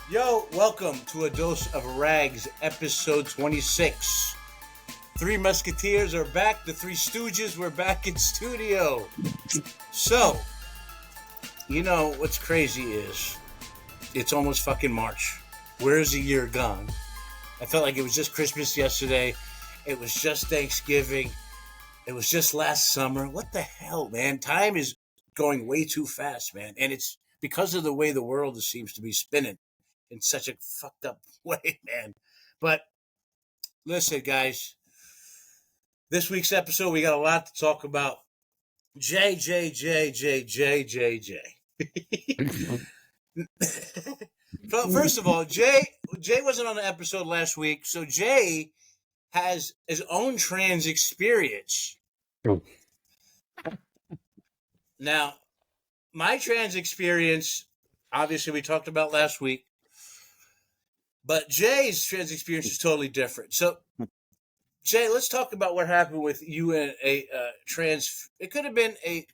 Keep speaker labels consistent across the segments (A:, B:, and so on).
A: Yo, welcome to A Dose of Rags, episode 26. Three Musketeers are back. The Three Stooges were back in studio. So, you know what's crazy is it's almost fucking March. Where's the year gone? I felt like it was just Christmas yesterday. It was just Thanksgiving. It was just last summer. What the hell, man? Time is going way too fast, man. And it's because of the way the world seems to be spinning in such a fucked up way, man. But listen, guys, this week's episode, we got a lot to talk about. J. First of all, Jay wasn't on the episode last week, so Jay has his own trans experience. Now, my trans experience, obviously we talked about last week, but Jay's trans experience is totally different. So, Jay, let's talk about what happened with you and a trans. It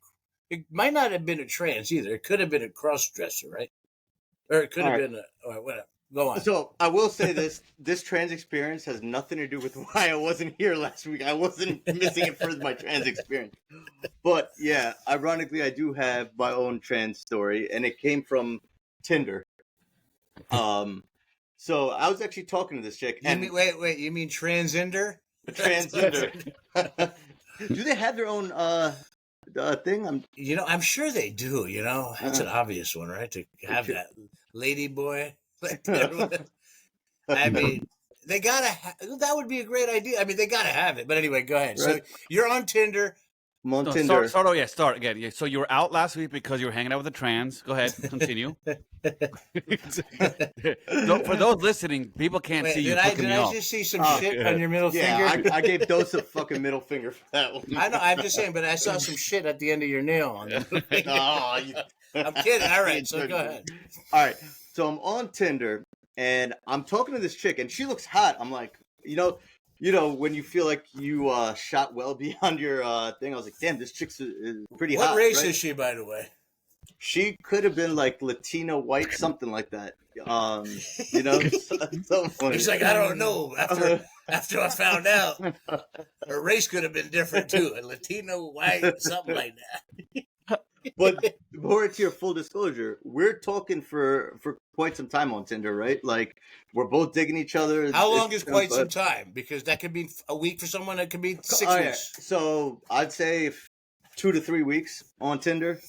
A: might not have been a trans either. It could have been a cross-dresser, right? Or it could have been whatever. Go on.
B: So I will say this trans experience has nothing to do with why I wasn't here last week. I wasn't missing it for my trans experience. But yeah, ironically, I do have my own trans story, and it came from Tinder. So I was actually talking to this chick.
A: You mean transgender?
B: Transgender. Do they have their own thing?
A: I'm sure they do. That's an obvious one, right? To have that lady boy. I mean, they gotta. That would be a great idea. I mean, they gotta have it. But anyway, go ahead. Right. So you're on Tinder.
B: I'm on Tinder.
C: Start again. Yeah, so you were out last week because you were hanging out with a trans. Go ahead, continue. For those listening, people can't see you.
A: Did I just see some shit on your middle finger?
B: I gave Dose a fucking middle finger for that one.
A: I know. I'm just saying, but I saw some shit at the end of your nail on the middle finger. I'm kidding. All right, so go ahead.
B: All right, so I'm on Tinder and I'm talking to this chick, and she looks hot. I'm like, you know, when you feel like you shot well beyond your thing, I was like, damn, this chick's pretty hot.
A: What race
B: right?
A: is she, by the way?
B: She could have been like Latino, white, something like that.
A: He's like, I don't know. After I found out, her race could have been different too. A Latino, white, something like that.
B: But more to your full disclosure, we're talking for quite some time on Tinder, right? Like, we're both digging each other.
A: How long is quite some time? Because that could be a week for someone. That could be 6 weeks.
B: Yeah. So I'd say 2 to 3 weeks on Tinder.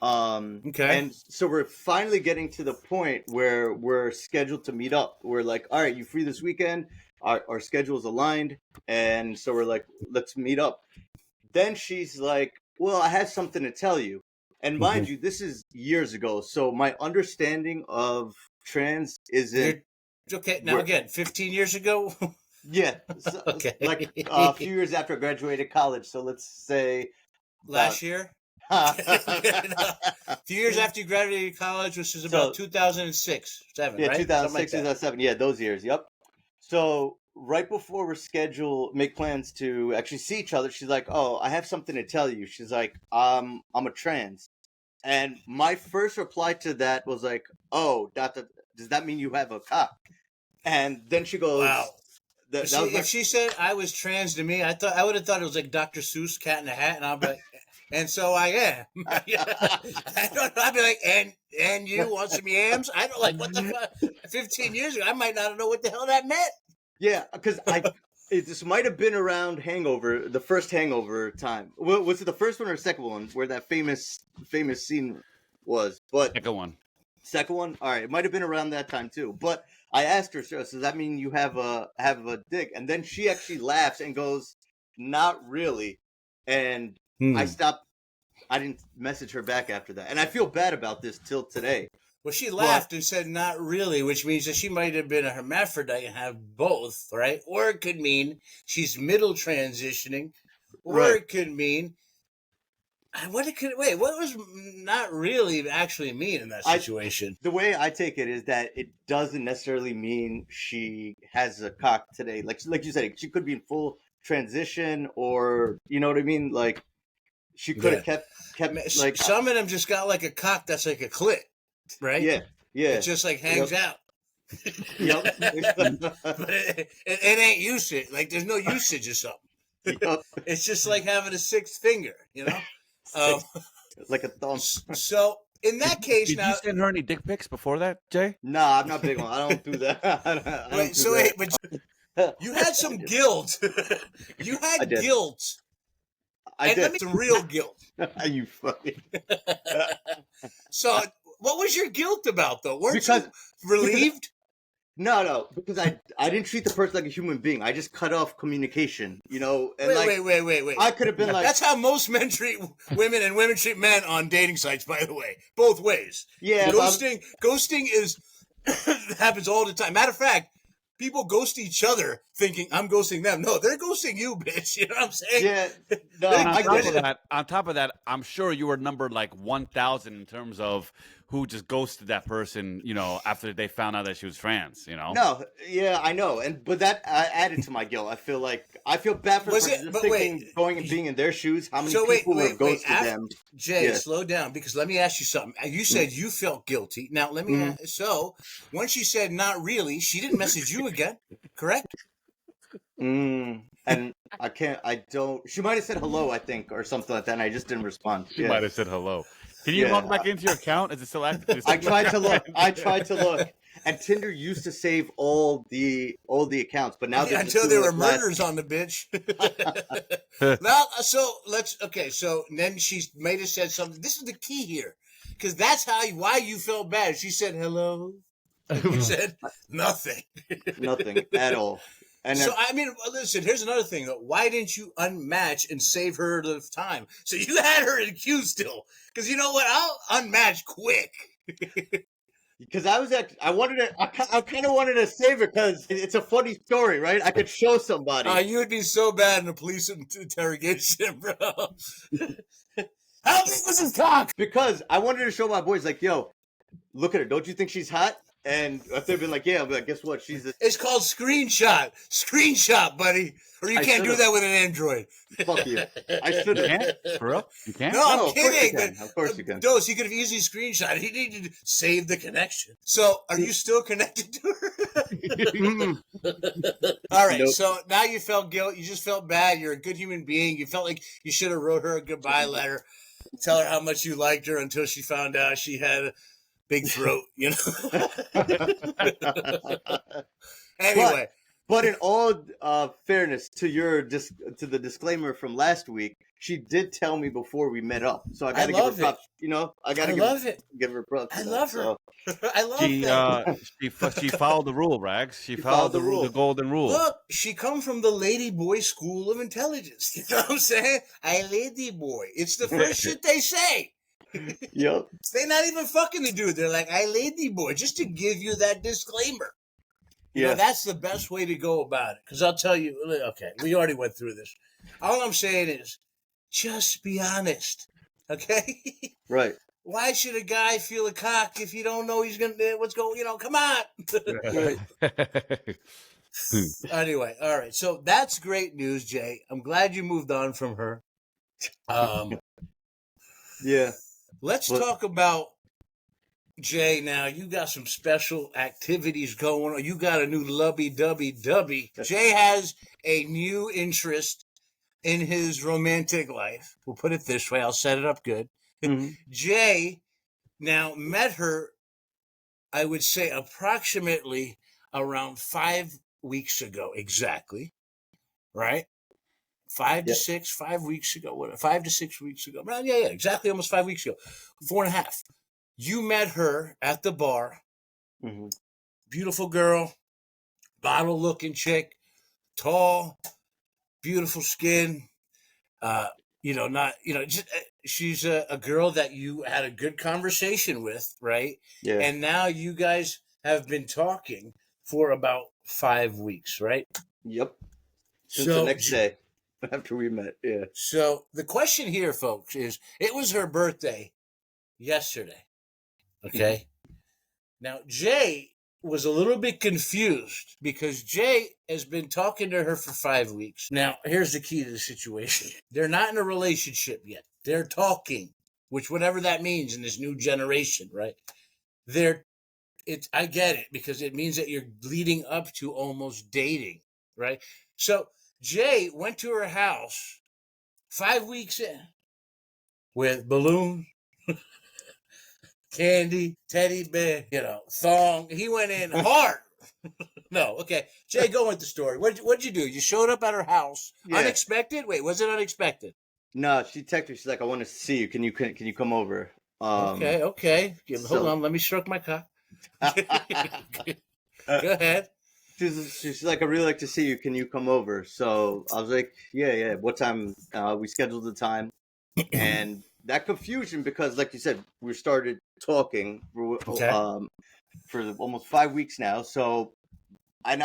A: Okay.
B: And so we're finally getting to the point where we're scheduled to meet up. We're like, all right, you free this weekend? Our schedule's aligned. And so we're like, let's meet up. Then she's like, well, I have something to tell you. And mind you, this is years ago. So my understanding of trans isn't...
A: Okay, now again, 15 years ago?
B: Yeah. So,
A: okay.
B: Like a few years after I graduated college. So let's say...
A: Last year? A few years after you graduated college, which is about 2006, 7,
B: yeah,
A: right?
B: 2006, 2007. Yeah, those years. Yep. So right before we're make plans to actually see each other, she's like, "Oh, I have something to tell you." She's like, "I'm a trans," and my first reply to that was like, "Oh, does that mean you have a cock?" And then she goes,
A: "Wow." If she said I was trans to me, I would have thought it was like Dr. Seuss, Cat in a Hat, and I'll be like, and so I am. I'd be like, and you want some yams? I don't like what the fuck. 15 years ago, I might not know what the hell that meant.
B: Yeah, because this might have been around Hangover, the first Hangover time. Was it the first one or the second one where that famous scene was? But
C: second one.
B: Second one? All right, it might have been around that time too. But I asked her, so does that mean you have a dick? And then she actually laughs and goes, "Not really." And I stopped. I didn't message her back after that. And I feel bad about this till today.
A: Well, she laughed and said, "Not really," which means that she might have been a hermaphrodite and have both, right? Or it could mean she's middle transitioning. Or it could mean... what was not really actually mean in that situation?
B: The way I take it is that it doesn't necessarily mean she has a cock today. Like you said, she could be in full transition, or you know what I mean? Like she could have kept like
A: some of them just got like a cock that's like a clit, right?
B: Yeah.
A: It just like hangs out.
B: Yep.
A: But it ain't usage. Like there's no usage or something.
B: Yep.
A: It's just like having a sixth finger, you know. Um,
B: Like a thumb.
A: so in that case,
C: Did
A: now
C: you send her any dick pics before that, Jay?
B: Nah, I'm not big on. I don't do that. I don't
A: wait,
B: do
A: so
B: that.
A: wait, but you had some guilt. You
B: I
A: had
B: did.
A: guilt.
B: I
A: And let
B: did.
A: me some real guilt.
B: You fucking.
A: So, what was your guilt about, though? Weren't
B: Because-
A: you relieved?
B: No, because I didn't treat the person like a human being. I just cut off communication, you know. And
A: Wait.
B: I could have been like,
A: That's how most men treat women, and women treat men on dating sites. By the way, both ways.
B: yeah,
A: Ghosting is happens all the time. Matter of fact, people ghost each other thinking I'm ghosting them. No, they're ghosting you, bitch. You know what I'm saying?
B: yeah, no,
C: And
B: I get it.
C: on top of that, I'm sure you were numbered like 1,000 in terms of who just ghosted that person, you know, after they found out that she was trans, you know?
B: No, yeah, I know, but that added to my guilt. I feel bad for the
A: Was
B: person
A: it-
B: just
A: but
B: thinking,
A: wait.
B: going and being in their shoes. How many
A: So wait,
B: people have ghosted
A: after-
B: them?
A: Jay,
B: Yeah.
A: slow down because let me ask you something. You said you felt guilty. Now let me. So once she said not really, she didn't message you again, correct?
B: And I don't. She might have said hello, I think, or something like that, and I just didn't respond.
C: She
B: Yeah.
C: might have said hello. Can you
B: Yeah.
C: log back into your account? Is it still active?
B: I tried to look, and Tinder used to save all the accounts, but now they're just
A: Until there
B: doing,
A: were
B: like,
A: murders on the bitch. Now, so let's. Okay, so then she might have said something. This is the key here, because that's why you felt bad. She said hello. You said nothing.
B: nothing at all. And
A: So I mean, listen. Here's another thing. Though. Why didn't you unmatch and save her the time? So you had her in queue still, because you know what? I'll unmatch quick.
B: because I kind of wanted to save it because it's a funny story, right? I could show somebody.
A: You would be so bad in a police interrogation, bro. How big was his cock?
B: Because I wanted to show my boys, like, yo, look at her. Don't you think she's hot? And if they've been like, yeah, I'll be like, guess what? She's a
A: It's called screenshot. Screenshot, buddy. Or you
B: I
A: can't do
B: should've.
A: that with an Android.
B: fuck you. I should
C: You
B: have.
C: can't? For real? You can't?
A: No, I'm
B: of course you
A: kidding.
B: can.
A: But
B: Of course you can.
A: Dose, he could have easily screenshot it. He needed to save the connection. So, are you still connected to her?
B: Mm-mm.
A: All right.
B: Nope.
A: So now you felt guilt. You just felt bad. You're a good human being. You felt like you should have wrote her a goodbye letter. Tell her how much you liked her until she found out she had a big throat. You know. Anyway.
B: But in all fairness to to the disclaimer from last week, she did tell me before we met up. So I got to give her
A: love it.
B: props. You know, I got
A: I
B: to
A: love it.
B: give her props.
A: I
B: for that.
A: love her.
B: So,
A: I love that.
C: She followed the rule, Rags. She
B: followed
C: followed
B: the rule.
C: the golden rule.
A: Look, she come from the lady boy school of intelligence. You know what I'm saying? I lady boy. It's the first shit they say.
B: yep.
A: They're not even fucking the dude. They're like, I lady boy, just to give you that disclaimer. You know,
B: Yeah.
A: that's the best way to go about it. Because I'll tell you, okay, we already went through this. All I'm saying is, just be honest. Okay?
B: Right.
A: Why should a guy feel a cock if you don't know he's going to, what's going, come on.
B: Right.
A: Anyway, all right. So that's great news, Jay. I'm glad you moved on from her.
B: Yeah.
A: Let's talk about Jay now. You got some special activities going on. You got a new lovey-dovey-dovey. Jay has a new interest in his romantic life. We'll put it this way. I'll set it up good.
B: Mhm.
A: Jay now met her, I would say, approximately around 5 weeks ago. Exactly. Right? 5 to 6, 5 weeks ago. What? 5 to 6 weeks ago. Well, yeah, exactly. Almost 5 weeks ago. 4.5. You met her at the bar.
B: Mm-hmm.
A: Beautiful girl, bottle-looking chick, tall, beautiful skin. She's a girl that you had a good conversation with, right?
B: Yeah.
A: And now you guys have been talking for about 5 weeks, right?
B: Yep. Since the next day after we met. Yeah.
A: So the question here, folks, is it was her birthday yesterday. Okay. Now, Jay was a little bit confused because Jay has been talking to her for 5 weeks. Now, here's the key to the situation. They're not in a relationship yet. They're talking, which whatever that means in this new generation, right? They're I get it, because it means that you're leading up to almost dating, right? So Jay went to her house 5 weeks in with balloon, candy, teddy bear, thong. He went in hard. No, okay. Jay, go with the story. What'd you do? You showed up at her house unexpected. Wait, was it unexpected?
B: No, she texted me. She's like, "I want to see you. Can you come over?"
A: Okay. Hold on. Let me stroke my cock. Go ahead.
B: She's like, "I really like to see you. Can you come over?" So I was like, "Yeah. What time?" We scheduled the time, and that confusion, because, like you said, we started talking for almost 5 weeks now. So, and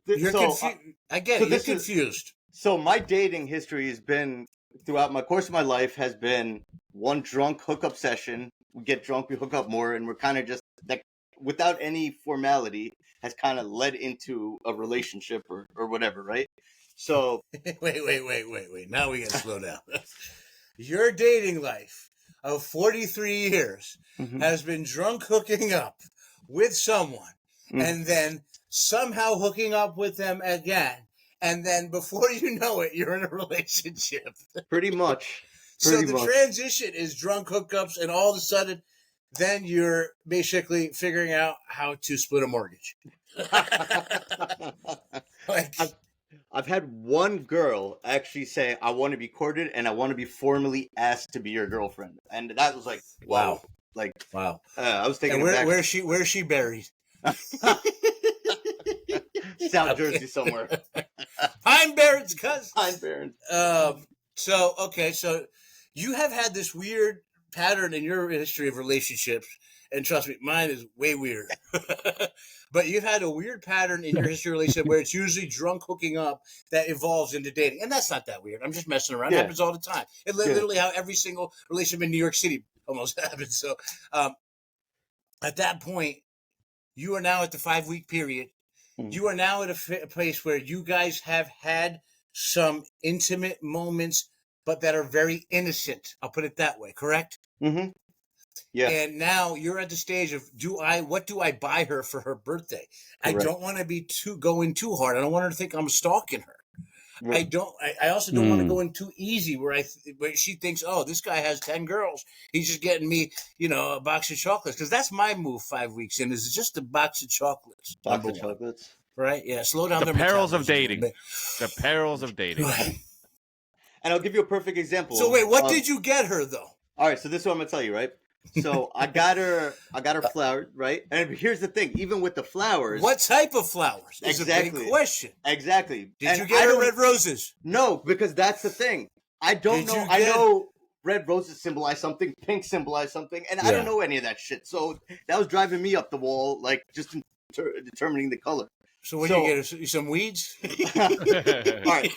A: You're confused. I get it. You're confused.
B: So my dating history has been, throughout my course of my life, has been one drunk hookup session. We get drunk, we hook up more, and we're kind of just like, without any formality, has kind of led into a relationship or whatever, right? So
A: wait. Now we gotta slow down. Your dating life of 43 years has been drunk hooking up with someone, and then somehow hooking up with them again. And then before you know it, you're in a relationship.
B: Pretty much.
A: So the transition is drunk hookups, and all of a sudden, then you're basically figuring out how to split a mortgage.
B: I've had one girl actually say, "I want to be courted and I want to be formally asked to be your girlfriend," and that was like, wow. Like, wow. I was thinking,
A: and where's she buried?
B: South Jersey somewhere.
A: Pine Barrens, cuz.
B: Pine Barrens.
A: So you have had this weird pattern in your history of relationships, and trust me, mine is way weird. But you've had a weird pattern in your history of relationship where it's usually drunk hooking up that evolves into dating, and that's not that weird. I'm just messing around. It happens all the time. It literally how every single relationship in New York City almost happens. So, at that point, you are now at the 5-week period. You are now at a place where you guys have had some intimate moments, but that are very innocent. I'll put it that way. Correct?
B: Mm-hmm. Yeah.
A: And now you're at the stage of, what do I buy her for her birthday? Correct. I don't want to be going too hard. I don't want her to think I'm stalking her. Right. I also don't want to go in too easy where she thinks, oh, this guy has 10 girls. He's just getting me, a box of chocolates. Because that's my move 5 weeks in, is just a box of chocolates.
B: Box of chocolates.
A: Right? Yeah. Slow down.
C: The perils of dating. The perils of dating.
A: Right.
B: And I'll give you a perfect example.
A: So wait, what did you get her though?
B: All right. So this is what I'm going to tell you, right? So I got her flowers, right? And here's the thing, even with the flowers.
A: What type of flowers? Is a big question.
B: Exactly.
A: Did you get her red roses?
B: No, because that's the thing. I don't know. I know red roses symbolize something, pink symbolize something, and I don't know any of that shit. So that was driving me up the wall, like just determining the color.
A: So what did you get her? Some weeds?
B: All right.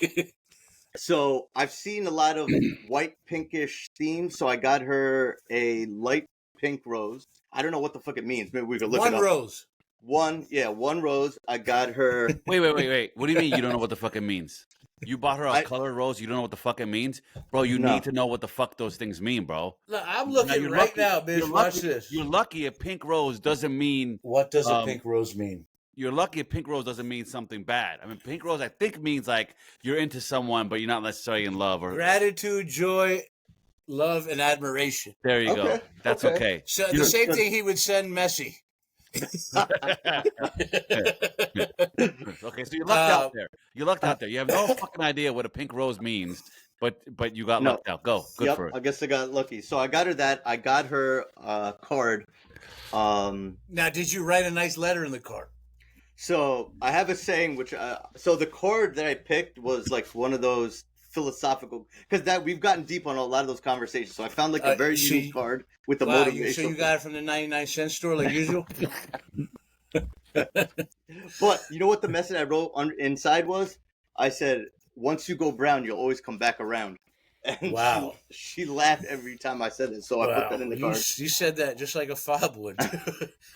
B: So I've seen a lot of white pinkish themes, so I got her a light pink rose. I don't know what the fuck it means. Maybe we could look it up.
A: One rose.
B: One rose. I got her.
C: Wait. What do you mean you don't know what the fuck it means? You bought her a colored rose. You don't know what the fuck it means, bro. You need to know what the fuck those things mean, bro.
A: Look, I'm looking now, bitch. Watch this.
C: You're lucky a pink rose doesn't mean.
A: What does a pink rose mean?
C: You're lucky a pink rose doesn't mean something bad. I mean, pink rose, I think, means like you're into someone, but you're not necessarily in love. Or
A: gratitude, joy, love, and admiration.
C: There you go. That's okay.
A: So the same thing he would send Messi.
C: Okay, so you lucked out there. You lucked out there. You have no fucking idea what a pink rose means, but you got lucked out. Go. Good for it.
B: I guess I got lucky. So I got her that. I got her a card.
A: Now, did you write a nice letter in the card?
B: So I have a saying, which so the card that I picked was like one of those philosophical, because that we've gotten deep on a lot of those conversations. So I found like a very unique card with the motivation.
A: So you got it from the 99-cent store like usual?
B: But you know what the message I wrote inside was? I said, once you go brown, you'll always come back around. And
A: wow.
B: She laughed every time I said it, so I put that in the card.
A: You said that just like a fob would.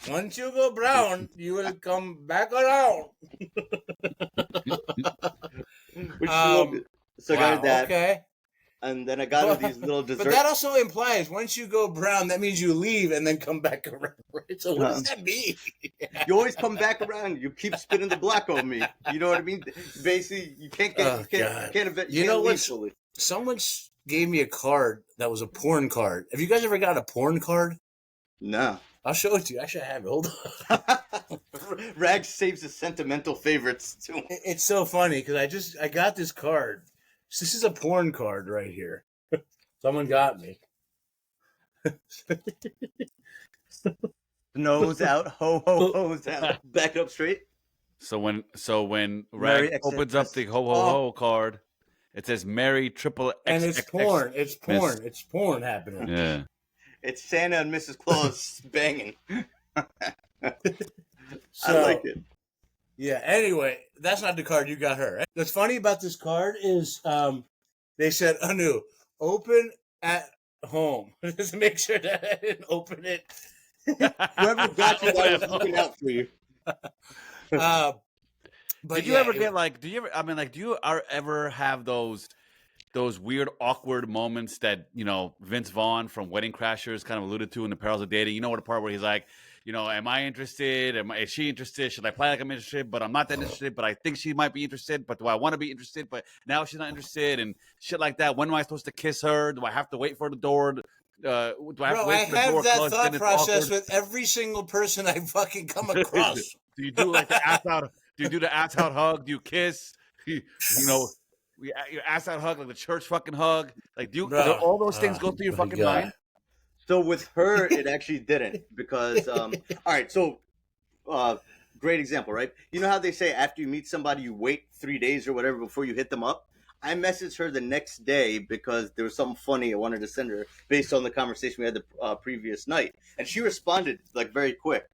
A: Once you go brown, you will come back around.
B: So I got that.
A: Okay.
B: and then I got her these little
A: But
B: desserts.
A: that also implies once you go brown, that means you leave and then come back around, right? So what does that mean?
B: You always come back around. You keep spinning the block on me. You know what I mean? Basically, you can't get, you can't leave fully.
A: Someone gave me a card that was a porn card. Have you guys ever got a porn card?
B: No.
A: I'll show it to you. Actually, I have it. Hold on.
B: Rags saves his sentimental favorites too.
A: It's so funny because I got this card. So this is a porn card right here. Someone got me.
B: Nose out, ho's out. Back up straight.
C: So when Rag opens up the ho card, it says Mary triple X.
A: And it's porn. It's porn. It's porn happening.
C: Yeah.
B: It's Santa and Mrs. Claus banging.
A: So,
B: I like it.
A: Yeah, anyway, that's not the card you got her. What's funny about this card is they said, Anu, open at home. Just make sure that I didn't open it.
B: Whoever got you, I was looking out for you.
A: But
C: did you ever get like, do you ever have those weird, awkward moments that, you know, Vince Vaughn from Wedding Crashers kind of alluded to in The Perils of Dating? You know what the part where he's like, you know, am I interested? Is she interested? Should I play like I'm interested, but I'm not that interested, but I think she might be interested, but do I want to be interested? But now she's not interested and shit like that. When am I supposed to kiss her? Do I have to wait for the door? Do I have to wait for the door?
A: I have that thought process with every single person I fucking come across.
C: Do you do like the ass out? Do you do the ass out hug? Do you kiss? You know, your ass out hug, like the church fucking hug. Like, do all those things go through your fucking mind?
B: So with her, it actually didn't because, all right, so great example, right? You know how they say after you meet somebody, you wait 3 days or whatever before you hit them up? I messaged her the next day because there was something funny I wanted to send her based on the conversation we had the previous night. And she responded like very quick.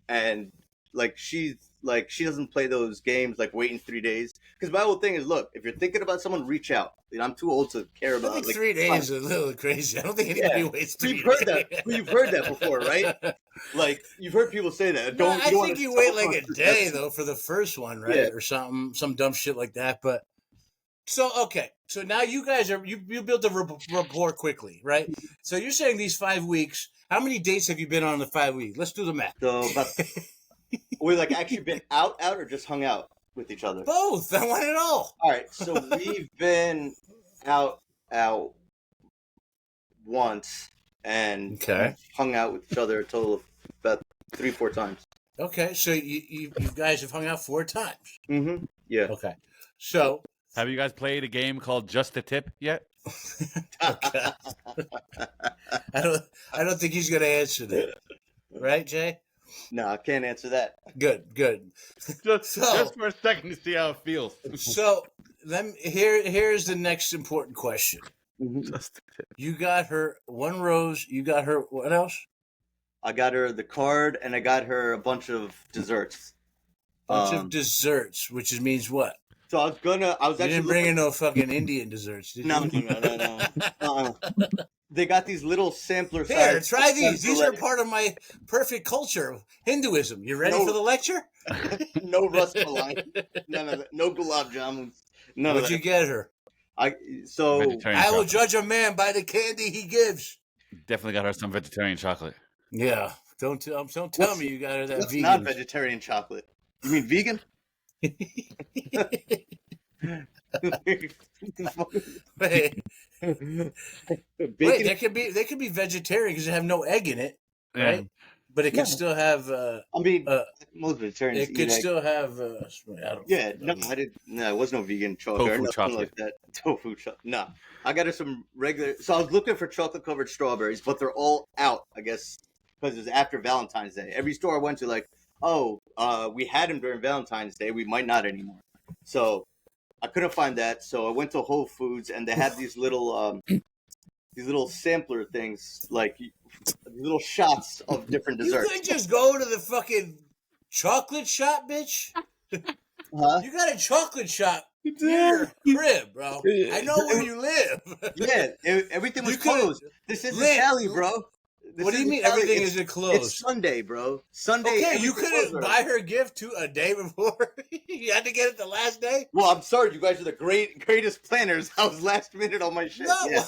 B: And like she doesn't play those games like waiting 3 days. Because my whole thing is, look, if you're thinking about someone, reach out. You know, I'm too old to care about.
A: I think 3 days is a little crazy. I don't think anybody waits 3 days.
B: You've heard that before, right? Like you've heard people say that.
A: I think you wait like a day though for the first one, right? Yeah. Or something, some dumb shit like that. But so okay, so now you guys you built a rapport quickly, right? So you're saying these 5 weeks. How many dates have you been on in the 5 weeks? Let's do the math.
B: So about. We like actually been out or just hung out with each other?
A: Both. I want it all.
B: All right. So we've been out once and hung out with each other a total of about 3-4 times.
A: Okay. So you guys have hung out 4 times.
B: Mm-hmm. Yeah.
A: Okay. So
C: have you guys played a game called Just a Tip yet?
A: Okay. I don't think he's going to answer that. Right, Jay?
B: No, I can't answer that.
A: Good.
C: Just for a second to see how it feels.
A: So here's the next important question.
B: Mm-hmm.
A: You got her 1 rose. You got her what else?
B: I got her the card, and I got her a bunch of desserts.
A: Bunch of desserts, which means what?
B: So I was actually.
A: You didn't bring in no fucking Indian desserts, did you?
B: No. They got these little sampler.
A: Here, try these. These are part of my perfect culture of Hinduism. You ready for the lecture?
B: No rasmalai. None of that. No gulab jamuns.
A: What'd you get her?
B: I
A: will judge a man by the candy he gives.
C: Definitely got her some vegetarian chocolate.
A: Yeah. Don't tell me you got her that vegan.
B: Non-vegetarian chocolate. You mean vegan?
A: Wait, they could be vegetarian because they have no egg in it, right? Yeah. But it can still have.
B: Most vegetarians.
A: It could still have.
B: I didn't. No, it was no vegan chocolate.
C: Tofu chocolate.
B: Like that. Tofu chocolate. No, I got her some regular. So I was looking for chocolate covered strawberries, but they're all out. I guess because it was after Valentine's Day. Every store I went to, like, we had them during Valentine's Day. We might not anymore. So I couldn't find that. So I went to Whole Foods, and they had these little sampler things, like little shots of different desserts.
A: You could just go to the fucking chocolate shop, bitch.
B: Huh?
A: You got a chocolate shop near your crib, bro. I know where you live.
B: Yeah, everything was closed. This isn't Cali, bro. This
A: What do you
B: isn't
A: mean
B: Cali.
A: everything
B: It's-
A: isn't closed?
B: It's Sunday, bro. Sunday.
A: Okay, you
B: everything
A: couldn't
B: closed
A: buy her a gift a day before. You had to get it the last day.
B: Well, I'm sorry. You guys are the greatest planners. I was last minute on my shit.
A: No,
B: Yeah.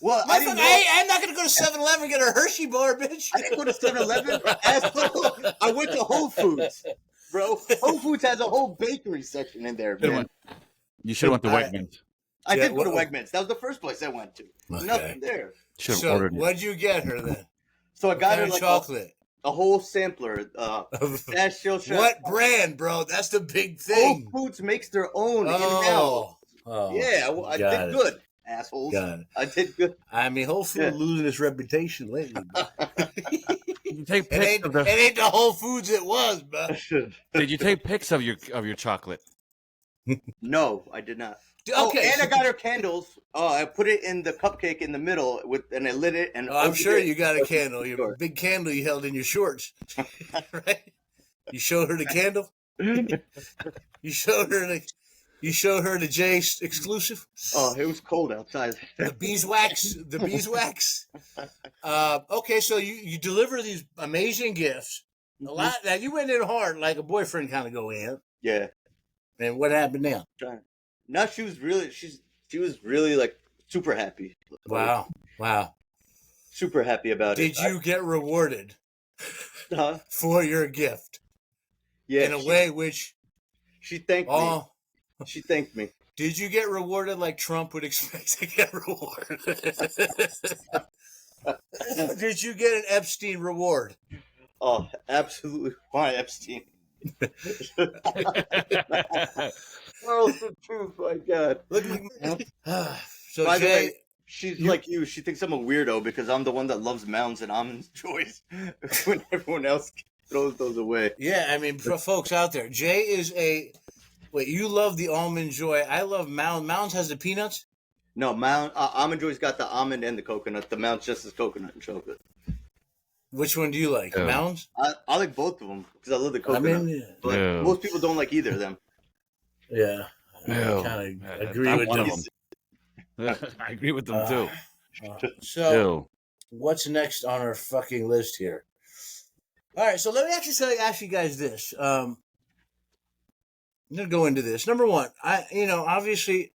B: Well, I didn't know.
A: I'm not gonna go to 7-Eleven and get a Hershey bar, bitch.
B: I didn't go to 7-Eleven. Asshole. I went to Whole Foods, bro. Whole Foods has a whole bakery section in there, man.
C: You should have went to Wegmans.
B: I did go to Wegmans. That was the first place I went to.
A: Okay.
B: Nothing there.
C: Should have
A: So
C: ordered it.
A: what'd you get her then?
B: So I got her like
A: chocolate.
B: a whole sampler. Pistachio shot.
A: What brand, bro? That's the big
B: Whole
A: thing.
B: Foods makes their own in and out.
A: Oh,
B: Yeah, I did good, assholes.
A: Got it.
B: I did good.
A: I mean, Whole Foods losing its reputation lately. Bro.
C: You take
A: It
C: pics
A: ain't,
C: of the.
A: it ain't the Whole Foods it was, bro.
C: Did you take pics of your chocolate?
B: No, I did not.
A: Okay,
B: Oh, and I got her candles. Oh, I put it in the cupcake in the middle and I lit it. And
A: I'm sure
B: it.
A: you got a candle. Your big candle you held in your shorts, right? You showed her the candle. You showed her the J exclusive.
B: Oh, it was cold outside.
A: The beeswax. The beeswax. Okay, so you deliver these amazing gifts. A lot. Now you went in hard, like a boyfriend kind of go in.
B: Yeah.
A: And what happened now?
B: Now she was really like super happy.
A: Wow.
B: Super happy about it.
A: Did you get rewarded for your gift?
B: Yeah.
A: In a way which
B: she thanked me. She thanked me.
A: Did you get rewarded like Trump would expect to get rewarded? Did you get an Epstein reward?
B: Oh, absolutely. Why Epstein? Oh, the truth, my God.
A: So
B: by
A: Jay,
B: the way, she's like you. She thinks I'm a weirdo because I'm the one that loves mounds and almond joys when everyone else throws those away.
A: Yeah, I mean, for folks out there, Jay is wait, you love the almond joy. I love mound. Mounds has the peanuts?
B: No, almond joy's got the almond and the coconut. The mound's just as coconut and chocolate.
A: Which one do you like? Mounds?
B: I like both of them because I love the coconut. But most people don't like either of them.
A: Yeah. I kind of agree with them.
C: I agree with them too.
A: So, what's next on our fucking list here? All right, so let me actually ask you guys this. I'm gonna go into this. Number one, obviously,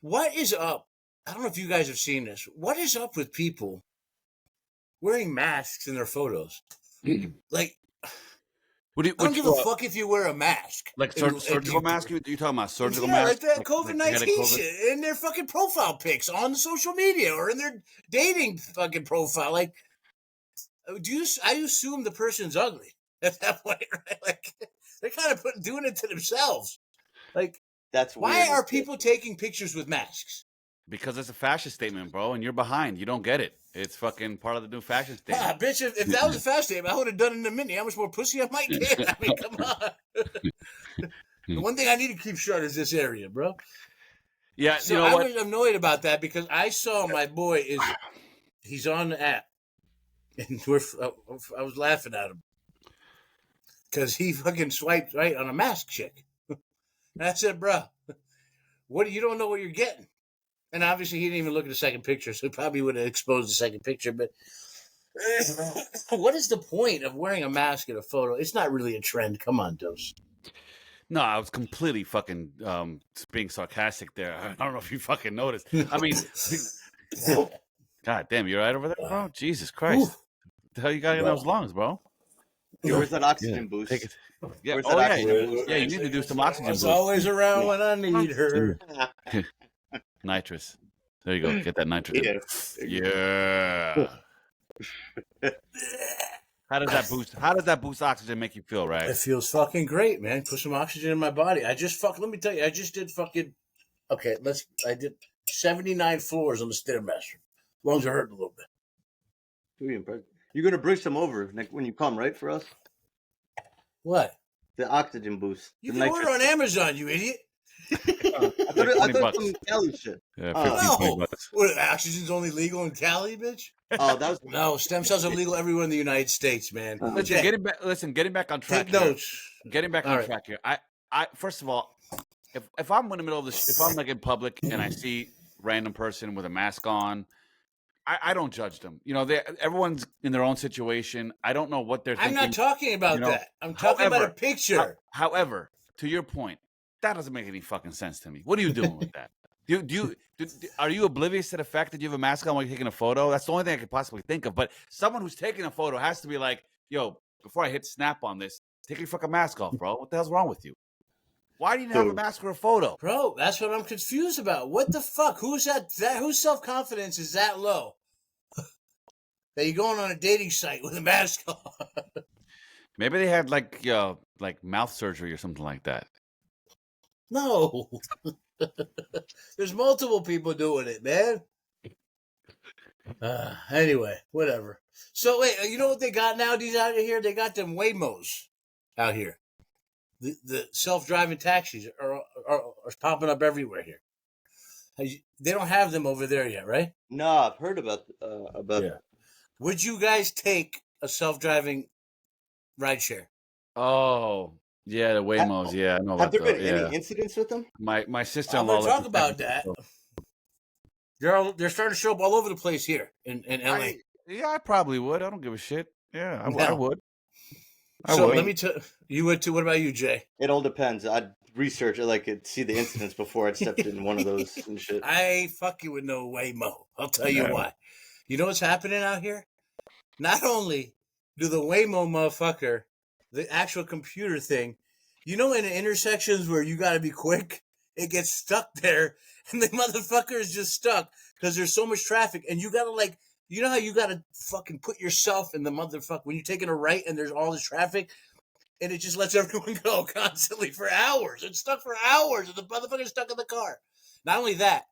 A: what is up? I don't know if you guys have seen this. What is up with people wearing masks in their photos? Like, I don't give a fuck if you wear a mask.
C: Like surgical mask? You talking about surgical mask?
A: Like that COVID-19 shit in their fucking profile pics on social media or in their dating fucking profile. Like, I assume the person's ugly at that point, right? Like, they're kind of doing it to themselves. Like,
B: that's
A: why
B: weird.
A: are people taking pictures with masks?
C: Because it's a fashion statement, bro, and you're behind. You don't get it. It's fucking part of the new fashion statement.
A: Bitch, if that was a fashion statement, I would have done it in a minute. How much more pussy I might get? I mean, come on. The one thing I need to keep shut is this area, bro.
C: Yeah,
A: so
C: you know
A: I
C: what?
A: was annoyed about that because I saw my boy he's on the app, and I was laughing at him because he fucking swiped right on a mask chick. And I said, bro, you don't know what you're getting. And obviously he didn't even look at the second picture, so he probably would have exposed the second picture. But what is the point of wearing a mask in a photo? It's not really a trend. Come on, Dose.
C: No, I was completely fucking being sarcastic there. I don't know if you fucking noticed. I mean, God damn, you all right over there, bro? Jesus Christ. What the hell you got in those lungs, bro?
B: Where's that oxygen boost?
C: Take it. Yeah,
B: Where's that oxygen boost?
C: Yeah, you need to do some oxygen boost.
A: She's always around when I need her.
C: Nitrous. There you go. Get that nitrous.
B: Yeah.
C: How does that boost oxygen make you feel, right?
A: It feels fucking great, man. Put some oxygen in my body. let me tell you, I just did fucking, I did 79 floors on the Stairmaster. Lungs are hurting a little bit.
B: You're going to bring some over when you come, right, for us?
A: What?
B: The oxygen boost.
A: You can order on Amazon, you idiot.
B: I thought it was some Cali shit.
C: Yeah,
A: 15 bucks. What, oxygen's only legal in Cali, bitch?
B: Oh, that was
A: no. Stem cells are legal everywhere in the United States, man.
C: Getting back on track.
A: Take notes.
C: Getting back on track here. I first of all, if I'm in the middle of this, if I'm like in public and I see random person with a mask on, I don't judge them. You know, everyone's in their own situation. I don't know what they're thinking.
A: I'm not talking about that. I'm talking about a picture.
C: However, to your point, that doesn't make any fucking sense to me. What are you doing with that? Are you oblivious to the fact that you have a mask on while you're taking a photo? That's the only thing I could possibly think of. But someone who's taking a photo has to be like, yo, before I hit snap on this, take your fucking mask off, bro. What the hell's wrong with you? Why do you have a mask for a photo?
A: Bro, that's what I'm confused about. What the fuck? Whose self-confidence is that low? That you're going on a dating site with a mask on?
C: Maybe they had like mouth surgery or something like that.
A: No. There's multiple people doing it, man. Anyway, whatever. So wait, you know what they got nowadays out here? They got them Waymos out here. The self-driving taxis are popping up everywhere here. They don't have them over there yet, right?
B: No, I've heard about.
A: Yeah. Would you guys take a self-driving rideshare?
C: Oh, yeah, the Waymos. Yeah, I know about
B: Have there been
C: yeah.
B: any incidents with them?
C: My sister-in-law.
A: I'm gonna talk about that. They're starting to show up all over the place here in LA.
C: I probably would. I don't give a shit. Yeah, I would.
A: Let me tell you would too. What about you, Jay?
B: It all depends. I'd research it, like see the incidents before I'd stepped in one of those and shit.
A: I ain't fucking with no Waymo. I'll tell you why. You know what's happening out here? Not only do the Waymo motherfucker, the actual computer thing, you know, in the intersections where you got to be quick, it gets stuck there, and the motherfucker is just stuck because there's so much traffic, and you got to like. You know how you got to fucking put yourself in the motherfucker when you're taking a right and there's all this traffic and it just lets everyone go constantly for hours. It's stuck for hours and the motherfucker's stuck in the car. Not only that,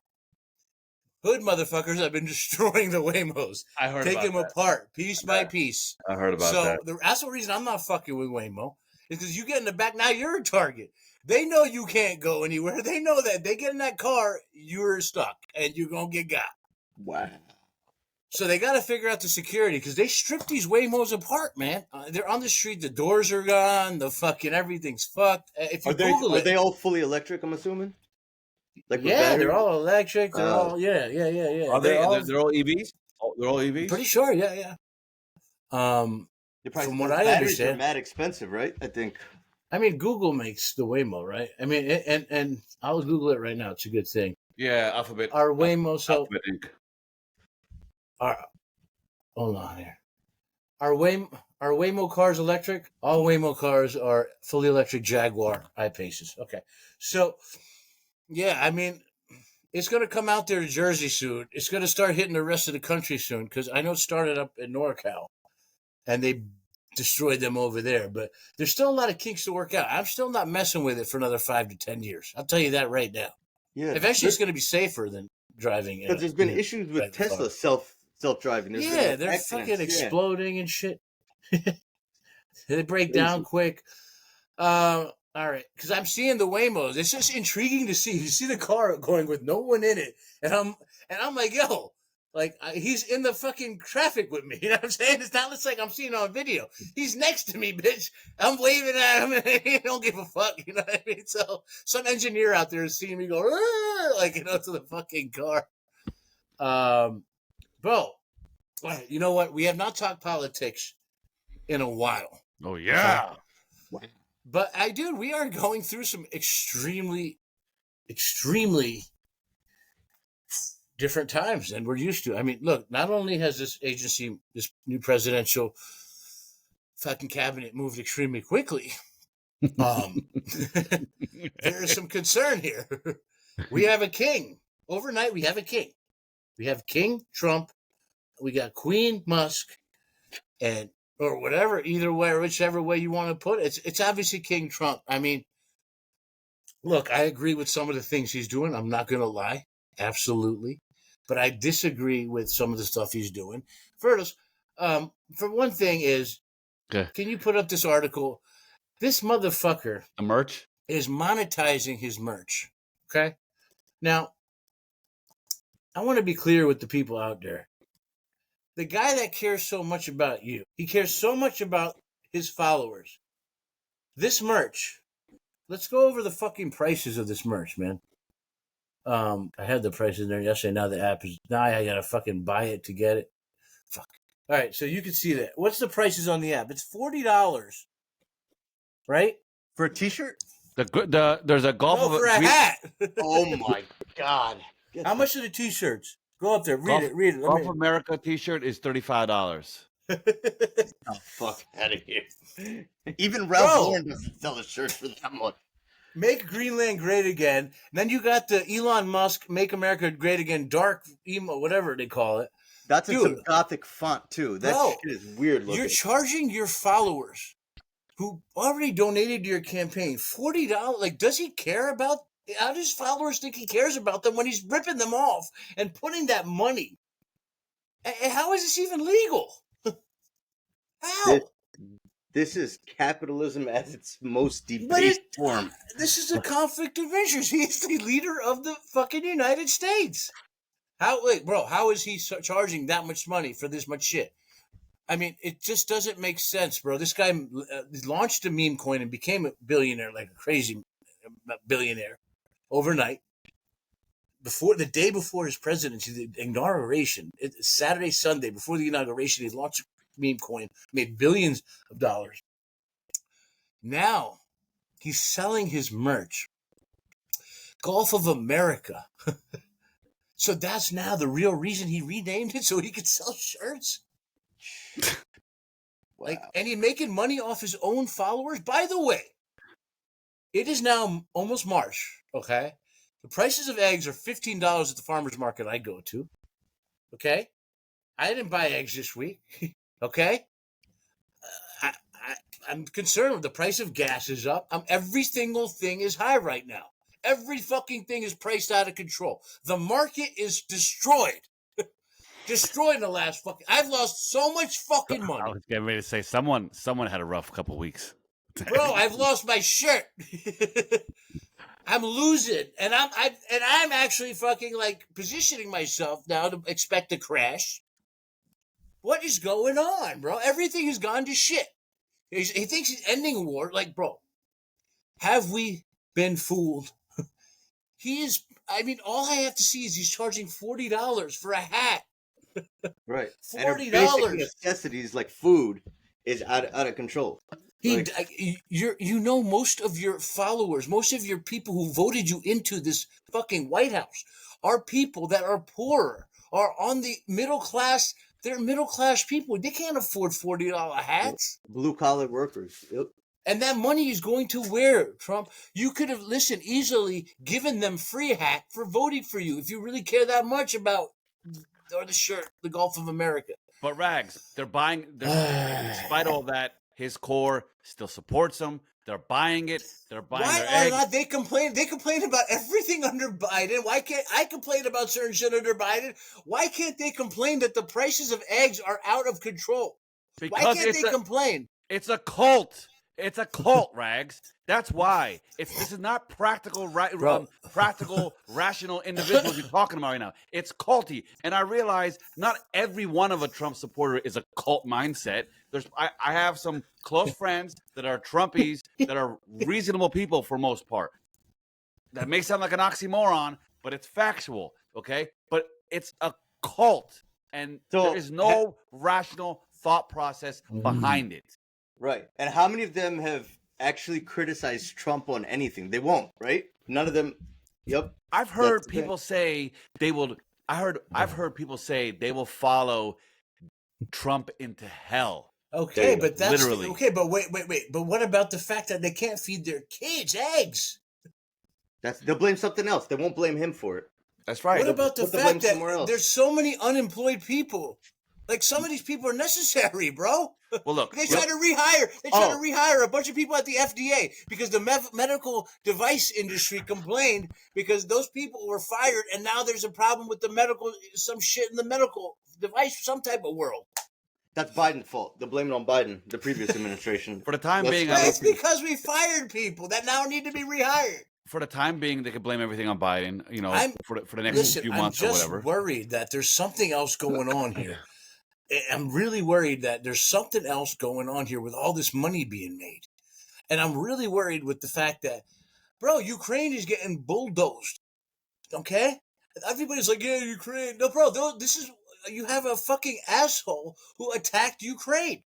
A: hood motherfuckers have been destroying the Waymos.
C: I heard
A: Take
C: about
A: them apart piece by piece.
C: I heard about that.
A: So that's the reason I'm not fucking with Waymo is because you get in the back. Now you're a target. They know you can't go anywhere. They know that. They get in that car, you're stuck and you're going to get got.
B: Wow.
A: So they got to figure out the security because they strip these Waymos apart, man. They're on the street. The doors are gone. The fucking everything's fucked. If you Google it,
B: are they all fully electric? I'm assuming.
A: Like they're all electric. They're all yeah.
C: Are they're all EVs? They're all EVs.
A: Pretty sure, yeah. From what I understand,
B: mad expensive, right? I think.
A: I mean, Google makes the Waymo, right? I mean, and I'll Google it right now. It's a good thing.
C: Yeah, Alphabet.
A: Our Waymo,
C: Alphabet Inc.
A: Hold on here. Are Waymo cars electric? All Waymo cars are fully electric Jaguar I-Paces. Okay. So, yeah, I mean, it's going to come out there to Jersey soon. It's going to start hitting the rest of the country soon because I know it started up in NorCal and they destroyed them over there. But there's still a lot of kinks to work out. I'm still not messing with it for another 5 to 10 years. I'll tell you that right now. Yeah. Eventually, it's going to be safer than driving.
B: Because there's been issues with Tesla self-driving.
A: They're fucking exploding and shit. They break down quick. All right, because I'm seeing the Waymos. It's just intriguing to see. You see the car going with no one in it, and I'm like, yo, like he's in the fucking traffic with me. You know what I'm saying? It's not just like I'm seeing on video. He's next to me, bitch. I'm waving at him, and he don't give a fuck. You know what I mean? So some engineer out there is seeing me go, like, you know, to the fucking car. Bro, you know what? We have not talked politics in a while.
C: Oh, yeah.
A: But dude, we are going through some extremely, extremely different times than we're used to. I mean, look, not only has this agency, this new presidential fucking cabinet moved extremely quickly, there is some concern here. We have a king. Overnight, we have a king. We have King Trump, we got Queen Musk, or whatever, either way, or whichever way you want to put it. It's obviously King Trump. I mean, look, I agree with some of the things he's doing. I'm not going to lie. Absolutely. But I disagree with some of the stuff he's doing. First, for one thing is, can you put up this article? This motherfucker
C: a merch
A: is monetizing his merch. Okay? Now, I want to be clear with the people out there. The guy that cares so much about you, he cares so much about his followers. This merch, let's go over the fucking prices of this merch, man. I had the prices there yesterday. Now the app is now I gotta fucking buy it to get it. Fuck. All right, so you can see that. What's the prices on the app? It's $40, right?
B: For a T-shirt?
C: There's a golf
A: No,
C: of
A: for a hat.
B: Oh my God!
A: How much are the T-shirts? Go up there, read it. Read it.
C: Golf America T-shirt is $35.
B: Oh, fuck out of here! Even Ralph Lauren doesn't sell a shirt for that much.
A: Make Greenland great again. And then you got the Elon Musk "Make America Great Again" dark emo, whatever they call it.
B: That's in some gothic font too. That shit is weird looking.
A: You're charging your followers who already donated to your campaign $40. Like, does he care about? How does followers think he cares about them when he's ripping them off and putting that money? And how is this even legal? How?
B: This is capitalism at its most debased form.
A: This is a conflict of interest. He's the leader of the fucking United States. How is he charging that much money for this much shit? I mean, it just doesn't make sense, bro. This guy launched a meme coin and became a billionaire, like a crazy billionaire, overnight. The day before his presidency, the inauguration, Saturday, Sunday, before the inauguration, he launched a meme coin, made billions of dollars. Now, he's selling his merch. Golf of America. So that's now the real reason he renamed it, so he could sell shirts? Wow. And he's making money off his own followers? By the way, it is now almost March, okay? The prices of eggs are $15 at the farmer's market I go to, okay? I didn't buy eggs this week, okay? I'm concerned with the price of gas is up. Every single thing is high right now. Every fucking thing is priced out of control. The market is destroyed. Destroyed in the last fucking... I've lost so much fucking money.
C: I was getting ready to say, someone had a rough couple weeks.
A: Bro, I've lost my shirt. I'm losing. And I'm actually fucking like positioning myself now to expect a crash. What is going on, bro? Everything has gone to shit. He thinks he's ending a war. Like, bro, have we been fooled? He is, I mean, all I have to see is he's charging $40 for a hat.
B: Right.
A: $40.
B: And basic necessities like food is out of control.
A: Most of your followers, most of your people who voted you into this fucking White House are people that are poorer, are on the middle class. They're middle class people. They can't afford $40 hats.
B: Blue collar workers. Yep.
A: And that money is going to where, Trump? You could have, easily given them free hat for voting for you if you really care that much about the shirt, the Gulf of America.
C: But Rags, they're buying, despite all that, his core still supports him. They're buying it. They're buying their eggs.
A: Not they complain? They complain about everything under Biden. Why can't I complain about certain shit under Biden? Why can't they complain that the prices of eggs are out of control?
C: Because
A: why can't they complain?
C: It's a cult. It's a cult, Rags. That's why. This is not practical, practical, rational individuals you're talking about right now. It's culty. And I realize not every one of a Trump supporter is a cult mindset. I have some close friends that are Trumpies that are reasonable people for most part. That may sound like an oxymoron, but it's factual, okay? But it's a cult. And there is no rational thought process behind it.
B: Right. And how many of them have actually criticized Trump on anything? They won't, right? None of them. Yep.
C: I've heard people say they will. I've heard people say they will follow Trump into hell.
A: Okay, but that's
C: literally
A: okay. But wait. But what about the fact that they can't feed their kids eggs?
B: They'll blame something else. They won't blame him for it.
C: That's right.
A: What about the fact that there's so many unemployed people? Like, some of these people are necessary, bro.
C: Well, look,
A: they try to rehire. They try to rehire a bunch of people at the FDA because the medical device industry complained because those people were fired, and now there's a problem with some shit in the medical device, some type of world.
B: That's Biden's fault. They're blaming it on Biden, the previous administration.
C: For the time being,
A: it's because we fired people that now need to be rehired.
C: For the time being, they could blame everything on Biden. For the next few months or whatever.
A: I'm just worried that there's something else going on here. I'm really worried that there's something else going on here with all this money being made. And I'm really worried with the fact that, bro, Ukraine is getting bulldozed. Okay? Everybody's like, yeah, Ukraine. No, bro, you have a fucking asshole who attacked Ukraine.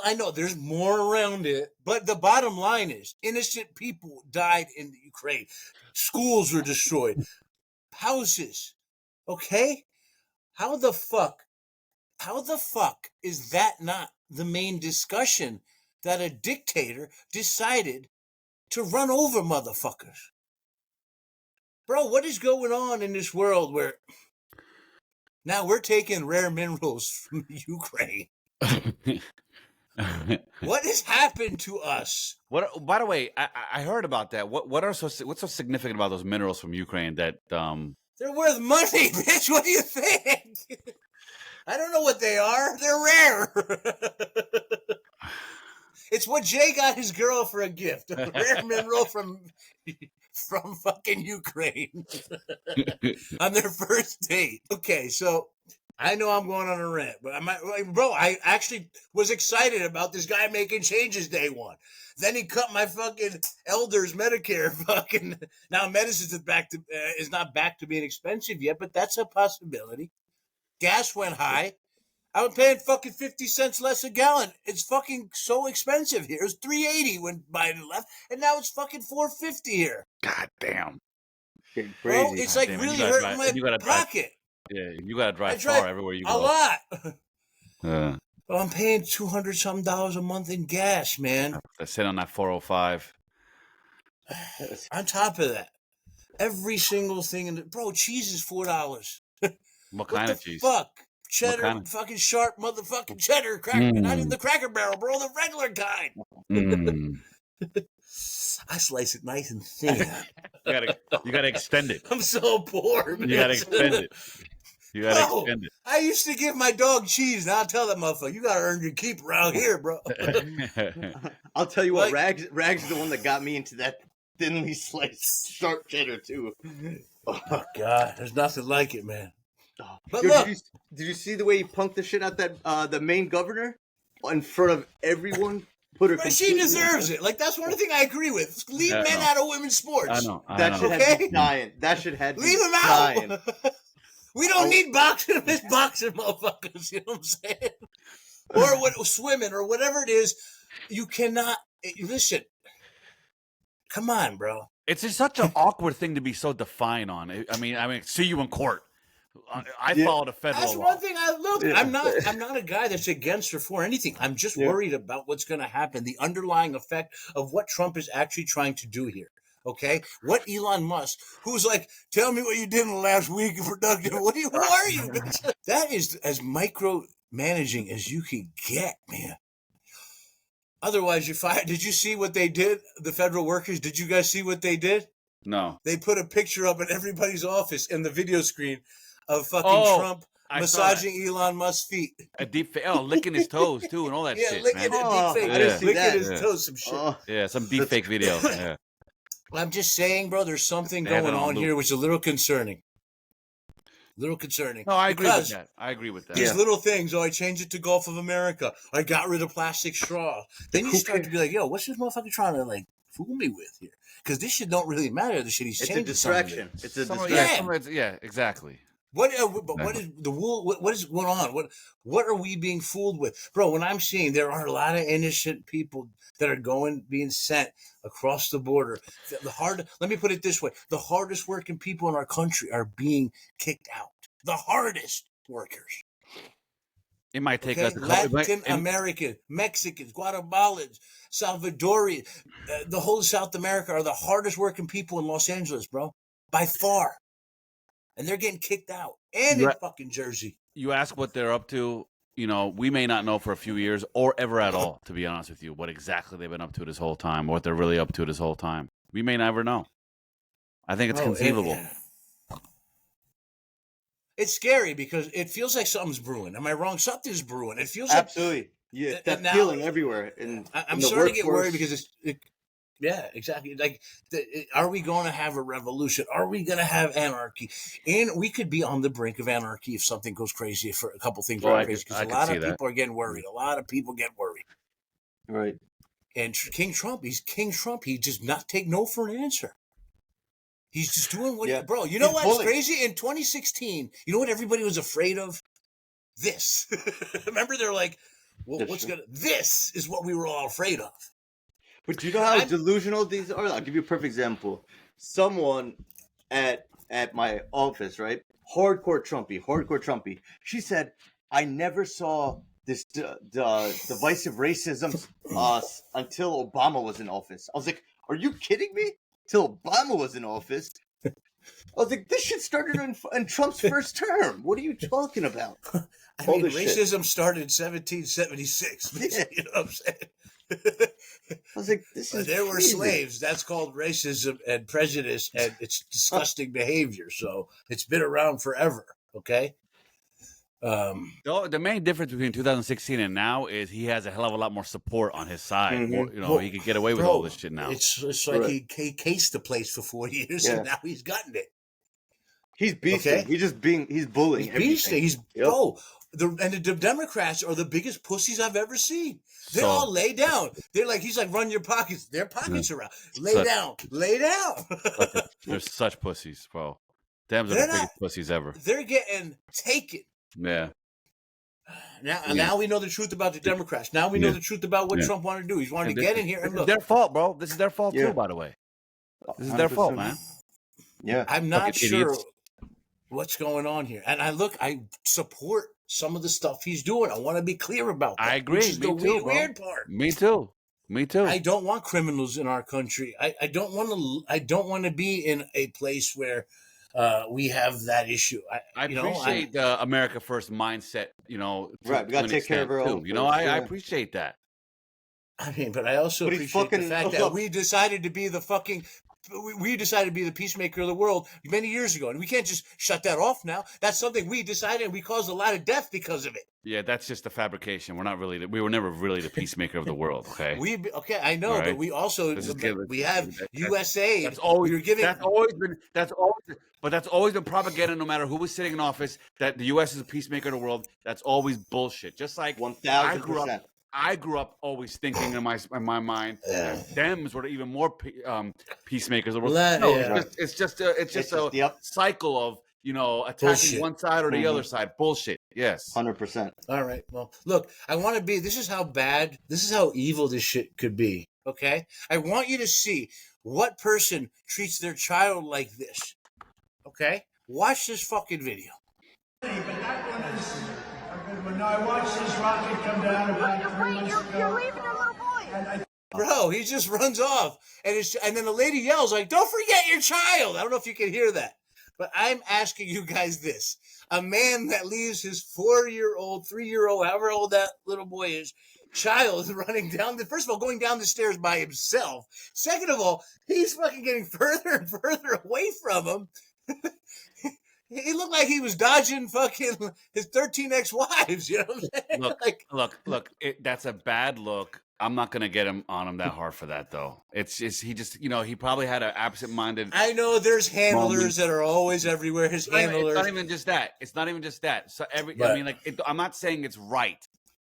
A: I know there's more around it, but the bottom line is innocent people died in the Ukraine. Schools were destroyed. Houses. Okay? How the fuck is that not the main discussion that a dictator decided to run over motherfuckers? Bro, what is going on in this world where now we're taking rare minerals from Ukraine? What has happened to us?
C: What? By the way, I heard about that. What's so significant about those minerals from Ukraine that
A: They're worth money, bitch. What do you think? I don't know what they are. They're rare. It's what Jay got his girl for a gift. A rare mineral from fucking Ukraine on their first date. Okay, so I know I'm going on a rant, but I actually was excited about this guy making changes day one. Then he cut my fucking elders Medicare fucking. Now medicine is not back to being expensive yet, but that's a possibility. Gas went high. I was paying fucking 50 cents less a gallon. It's fucking so expensive here. It was $3.80 when Biden left, and now it's fucking $4.50 here.
C: God damn.
B: Getting
A: Bro,
B: crazy.
A: it's like really hurting my pocket.
C: Yeah, you gotta drive far everywhere you go.
A: A lot. Well, I'm paying $200-something a month in gas, man.
C: I sit on that 405.
A: On top of that, every single thing bro, cheese is $4.
C: What kind of cheese?
A: Fuck? Cheddar, fucking sharp motherfucking cheddar cracker. Not even the Cracker Barrel, bro, the regular kind. I slice it nice and thin.
C: you gotta extend it.
A: I'm so poor, man.
C: You gotta extend it. You gotta extend it.
A: I used to give my dog cheese, and I'll tell that motherfucker, you gotta earn your keep around here, bro.
B: I'll tell you what, Rags is the one that got me into that thinly sliced sharp cheddar too.
A: Oh God, there's nothing like it, man. But
B: Dude,
A: look,
B: did you see the way he punked the shit out that the Maine governor in front of everyone? Put her.
A: She deserves it. Like, that's one thing I agree with. Leave men out of women's sports.
C: I know.
B: That should have been dying. That should have
A: leave them out. We don't need boxing motherfuckers. You know what I'm saying? Or swimming or whatever it is. You cannot listen. Come on, bro.
C: It's just such an awkward thing to be so defiant on. I mean, see you in court. I follow the federal
A: That's
C: law.
A: one thing I love. I'm not a guy that's against or for anything. I'm just worried about what's going to happen, the underlying effect of what Trump is actually trying to do here. Okay, what Elon Musk, who's like, tell me what you did in the last week of productive. Who are you? That is as micromanaging as you can get, man. Otherwise, you're fired. Did you see what they did? The federal workers. Did you guys see what they did?
C: No.
A: They put a picture up in everybody's office in the video screen of fucking Trump massaging Elon Musk's feet.
C: A deep fake. Oh, licking his toes too, and all that shit, man.
A: Licking his toes, some shit.
C: Some deep fake video. Yeah.
A: I'm just saying, bro. There's something going on here which is a little concerning. No, I agree with that. These little things. Oh, I changed it to Gulf of America. I got rid of plastic straw. Then you start to be like, yo, what's this motherfucker trying to like fool me with here? Because this shit don't really matter. The shit he's changing.
B: It's a distraction. It's a distraction.
C: Yeah, exactly.
A: What is the wool? What is going on? What are we being fooled with, bro? When I'm seeing there are a lot of innocent people that are being sent across the border. Let me put it this way: the hardest working people in our country are being kicked out. The hardest workers.
C: It might take us
A: Latin American, Mexicans, Guatemalans, Salvadorians, the whole of South America are the hardest working people in Los Angeles, bro, by far. And they're getting kicked out. And in fucking Jersey.
C: You ask what they're up to, we may not know for a few years or ever at all, to be honest with you, what exactly they've been up to this whole time, or what they're really up to this whole time. We may never know. I think it's conceivable.
A: It's scary because it feels like something's brewing. Am I wrong? Something's brewing. It feels
B: absolutely. Yeah, that's feeling everywhere.
A: I'm starting to get worried because yeah, exactly. Like, are we going to have a revolution? Are we going to have anarchy? And we could be on the brink of anarchy if something goes crazy, for a couple things go crazy. Because a lot of people are getting worried. A lot of people get worried.
B: Right.
A: And King Trump, he's King Trump. He does not take no for an answer. He's just doing what,
B: Yeah.
A: bro. You know
B: He's
A: what's
B: bullying.
A: crazy? In 2016, you know what everybody was afraid of? This. Remember, they're like, well,
B: That's
A: what's
B: true.
A: gonna? This is what we were all afraid of.
B: But do you know how delusional these are? I'll give you a perfect example. Someone at my office, right? Hardcore Trumpy. She said, "I never saw this divisive racism until Obama was in office." I was like, "Are you kidding me? Till Obama was in office?" I was like, "This shit started in Trump's first term. What are you talking about?"
A: I
B: All
A: mean,
B: this shit.
A: racism started in 1776.
B: Yeah.
A: You know what I'm saying?
B: I was like, "This is
A: There were
B: crazy."
A: slaves. That's called racism and prejudice, and it's disgusting behavior. So it's been around forever. Okay.
C: The main difference between 2016 and now is he has a hell of a lot more support on his side.
B: Mhm.
C: More,
A: Well,
C: he could get away with
A: bro,
C: all this shit now.
A: It's like
B: Correct.
A: he cased the place for 4 years,
B: Yeah.
A: and now he's gotten it.
B: He's beasting.
A: Okay.
B: He's bullying.
A: He's
B: everything.
A: beasting. He's
B: Yep.
A: bro. The Democrats are the biggest pussies I've ever seen. They
C: So-
A: all lay down. They're like, he's like, run your pockets. Their pockets are out. Lay
C: Such-
A: down. Lay down.
C: They're such pussies, bro. Dems are
A: They're
C: the biggest pussies ever.
A: They're getting taken.
C: Yeah.
A: Now we know the truth about the Democrats. Now we know the truth about what Trump wanted to do. He's wanted to get in here and
C: This is
A: look.
C: their fault, bro. This is their fault
B: Yeah.
C: too, by the way. This is their fault,
B: 100%.
C: man.
B: Yeah.
A: I'm not
C: Fucking
A: sure
C: idiots.
A: what's going on here. And I support some of the stuff he's doing. I want to be clear about that.
C: I agree.
A: Which is
C: Me
A: the
C: too, bro.
A: weird part.
C: Me too. Me too.
A: I don't want criminals in our country. I don't want to be in a place where we have that issue.
C: I appreciate the America First mindset,
B: Right, we gotta take care of our own
C: too. I appreciate that.
A: I mean, but I also
B: But he's
A: appreciate the
B: fucking-
A: fact that we decided to be the fucking. We decided to be the peacemaker of the world many years ago, and we can't just shut that off now. That's something we decided, and we caused a lot of death because of it.
C: Yeah, that's just a fabrication. We were never really the peacemaker of the world. Okay.
A: I know,
C: All right.
A: but we also we have USA.
C: That's always.
A: You're giving.
C: That's always been. That's always been propaganda. No matter who was sitting in office, that the U.S. is a peacemaker of the world. That's always bullshit. Just like
B: 1,000%.
C: I grew up always thinking in my mind that Dems were even more peacemakers of the world. No, it's just a cycle of attacking
A: Bullshit.
C: one side or the other side. Bullshit. Yes.
B: 100%.
A: All right. Well, look, I want to be. This is how bad. This is how evil this shit could be. Okay. I want you to see what person treats their child like this. Okay. Watch this fucking video.
D: But that one is a good one. No, I watched this rocket come down about 3 months ago.
E: You're leaving the little boy.
D: And
A: Bro, he just runs off, and then the lady yells like, "Don't forget your child!" I don't know if you can hear that, but I'm asking you guys this: a man that leaves his 4-year-old, 3-year-old, however old that little boy is, child running down first of all, going down the stairs by himself. Second of all, he's fucking getting further and further away from him. He looked like he was dodging fucking his 13 ex-wives. You know what I'm saying?
C: Look. That's a bad look. I'm not gonna get him on him that hard for that though. It's just he probably had an absent-minded.
A: I know there's handlers that are always everywhere. His handlers.
C: It's not even just that. So I'm not saying it's right.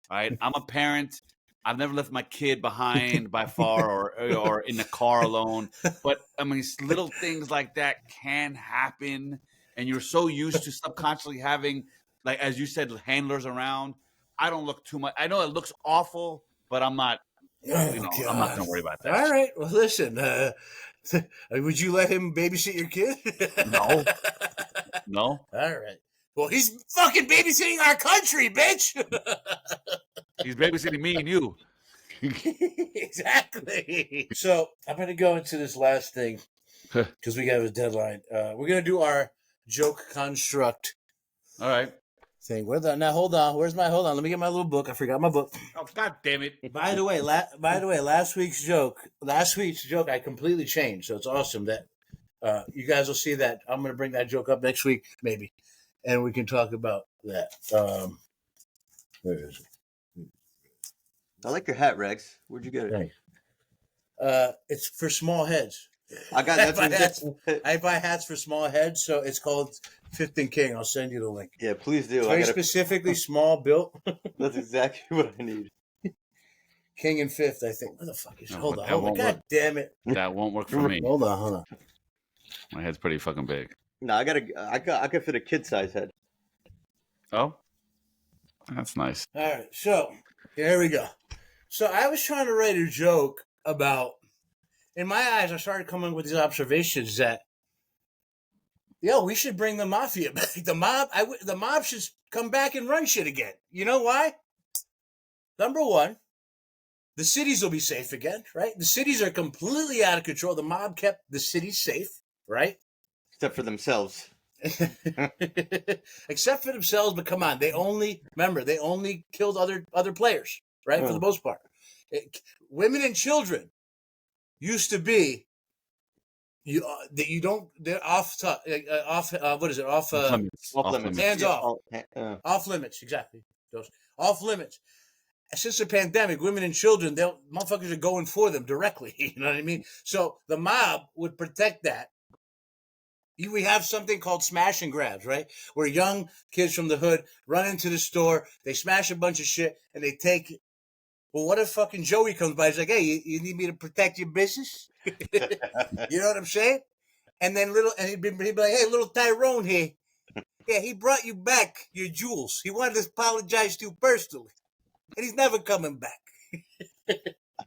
C: Right? I'm a parent. I've never left my kid behind by far or in the car alone. But I mean, little things like that can happen, and you're so used to subconsciously having, like as you said, handlers around. I don't look too much. I know it looks awful, but I'm not. I'm not going to worry about that.
A: All right. Well, listen. Would you let him babysit your kid?
C: No.
A: All right. Well, he's fucking babysitting our country, bitch.
C: He's babysitting me and you.
A: Exactly. So I'm going to go into this last thing because we have a deadline. We're going to do our joke construct
C: All right.
A: thing. Now, hold on. Hold on. Let me get my little book. I forgot my book.
C: Oh, God damn it.
A: By the way, last week's joke, I completely changed. So it's awesome that you guys will see that. I'm going to bring that joke up next week, maybe, and we can talk about that. Where is it?
B: I like your hat, Rex. Where'd you get it?
A: Thanks. It's for small heads.
B: I got that.
A: I buy hats for small heads, so it's called Fifth and King. I'll send you the link.
B: Yeah, please do.
A: Very specifically small built.
B: That's exactly what I need.
A: King and Fifth, I think. What the fuck is?
C: No,
A: Hold
C: but
A: on.
C: that won't
A: God
C: work.
A: damn it.
C: That won't work for me.
A: Hold on.
C: My head's pretty fucking big.
B: No, I could fit a kid size head.
C: Oh, that's nice.
A: All right, so here we go. So I was trying to write a joke about, in my eyes, I started coming with these observations that, we should bring the mafia back. The mob should come back and run shit again. You know why? Number one, the cities will be safe again, right? The cities are completely out of control. The mob kept the cities safe, right?
B: Except for themselves.
A: Except for themselves, but come on, they only killed other players, right? For the most part, women and children used to be they're off what is it, off
B: limits.
A: Hands
B: Yeah,
A: off. Off limits, exactly. Those off limits. Since the pandemic, women and children, motherfuckers are going for them directly. You know what I mean? So the mob would protect that. We have something called smash and grabs, right? Where young kids from the hood run into the store, they smash a bunch of shit, and they take it. Well, what if fucking Joey comes by? He's like, hey, you need me to protect your business? You know what I'm saying? And then he'd be like, hey, little Tyrone here. Yeah, he brought you back your jewels. He wanted to apologize to you personally. And he's never coming back.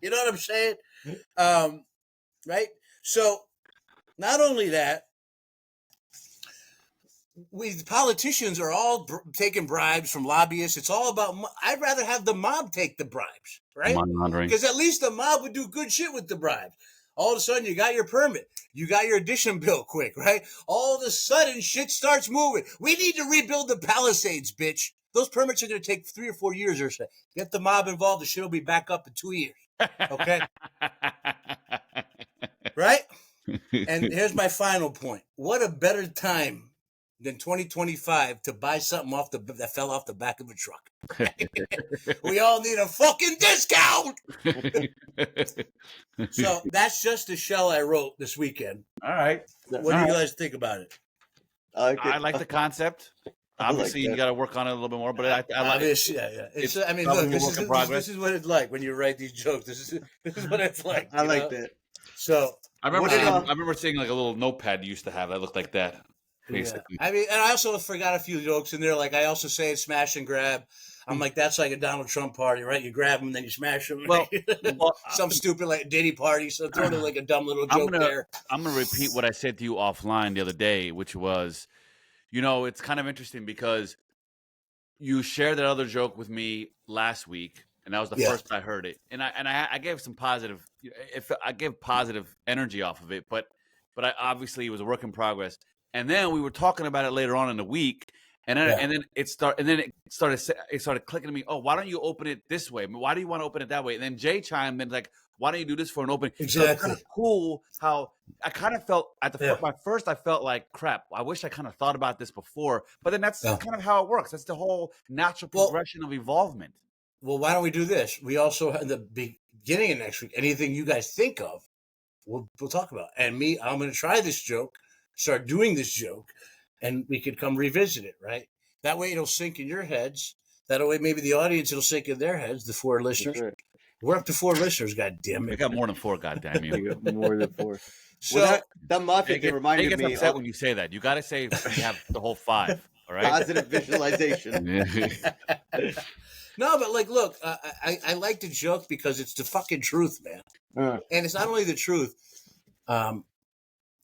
A: You know what I'm saying? Right? So, not only that, the politicians are all taking bribes from lobbyists. It's all about, I'd rather have the mob take the bribes, right?
C: Money laundering.
A: Because at least the mob would do good shit with the bribes. All of a sudden, you got your permit. You got your addition bill quick, right? All of a sudden, shit starts moving. We need to rebuild the Palisades, bitch. Those permits are going to take 3 or 4 years or so. Get the mob involved, the shit will be back up in 2 years. Okay? Right? And here's my final point. What a better time than 2025 to buy something that fell off the back of a truck. We all need a fucking discount. So that's just the shell I wrote this weekend.
C: All right.
A: What do you guys think about it?
C: I like the concept. Obviously, you got to work on it a little bit more, but I like it.
A: Yeah. I mean, look, this is what it's like when you write these jokes. This is what it's like.
B: I like that.
A: So
C: I remember seeing like a little notepad you used to have that looked like that. Basically.
A: Yeah. I mean, and I also forgot a few jokes in there. Like I also say smash and grab. I'm like, that's like a Donald Trump party, right? You grab them, then you smash them.
C: Well,
A: some stupid like Diddy party. So throw in like a dumb little joke there.
C: I'm gonna repeat what I said to you offline the other day, which was, it's kind of interesting because you shared that other joke with me last week, and that was the first I heard it, and I gave some positive. I gave positive energy off of it, but I obviously it was a work in progress. And then we were talking about it later on in the week, and then it started clicking to me. Oh, why don't you open it this way? Why do you want to open it that way? And then Jay chimed in like, why don't you do this for an opening?
A: Exactly.
C: So it's kind of cool how I kind of felt at my first. I felt like crap. I wish I kind of thought about this before, but then that's kind of how it works. That's the whole natural progression of evolvement.
A: Well, why don't we do this? We also at the beginning of next week, anything you guys think of, we'll talk about. And I'm going to try this joke. Start doing this joke, and we could come revisit it, right? That way it'll sink in your heads. That way maybe the audience, it'll sink in their heads, the 4 listeners. Sure. We're up to 4 listeners, God damn it.
C: We got more than 4, God damn you.
B: We got more than 4. So that mafia thing reminded me.
C: Upset when you say that. You got to say you have the whole 5, all right?
B: Positive visualization.
A: No, but like, look, I like the joke because it's the fucking truth, man. And it's not only the truth.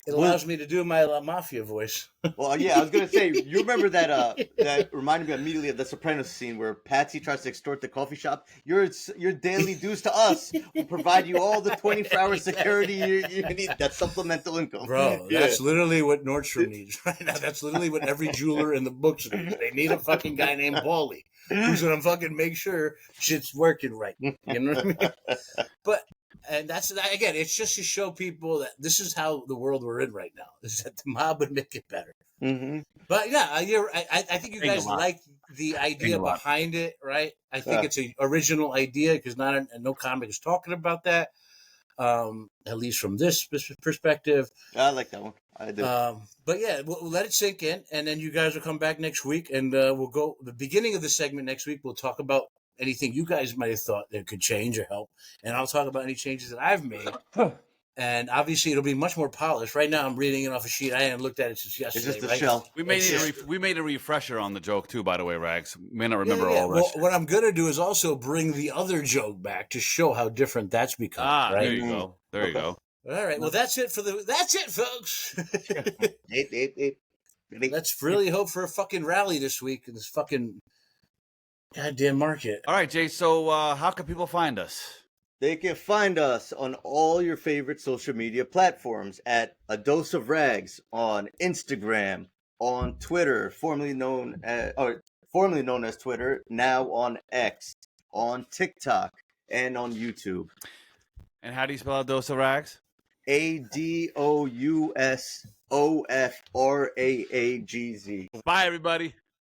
A: It allows me to do my mafia voice.
B: Well, yeah, I was gonna say, you remember that reminded me immediately of the Sopranos scene where Patsy tries to extort the coffee shop. Your daily dues to us will provide you all the 24-hour security you need. That's supplemental income,
A: bro. That's literally what Nordstrom needs right now. That's literally what every jeweler in the books needs. They need a fucking guy named Paulie who's gonna fucking make sure shit's working right. You know what I mean? And that's, again, it's just to show people that this is how the world we're in right now, is that the mob would make it better.
B: Mm-hmm.
A: But yeah, I think you guys like the idea behind it, right? I think it's an original idea because no comic is talking about that, at least from this perspective.
B: I like that one. I do.
A: But yeah, we'll let it sink in, and then you guys will come back next week, and we'll go, the beginning of the segment next week, we'll talk about anything you guys might have thought that could change or help. And I'll talk about any changes that I've made. And obviously, it'll be much more polished. Right now, I'm reading it off a sheet. I hadn't looked at it since
B: It's
A: yesterday.
B: just a
A: right?
B: shell.
C: We made a refresher on the joke too, by the way, Rags. May not remember all
A: Well,
C: that.
A: what I'm gonna do is also bring the other joke back to show how different that's become.
C: There
A: right?
C: you go. There you go.
A: All right. Well, that's it folks.
B: It.
A: Let's really hope for a fucking rally this week in this fucking goddamn market.
C: All right, Jay. So, how can people find us?
B: They can find us on all your favorite social media platforms at A Dose of Rags on Instagram, on Twitter, formerly known as Twitter, now on X, on TikTok, and on YouTube.
C: And how do you spell a dose of rags?
B: ADOUSOFRAAGZ.
C: Bye, everybody.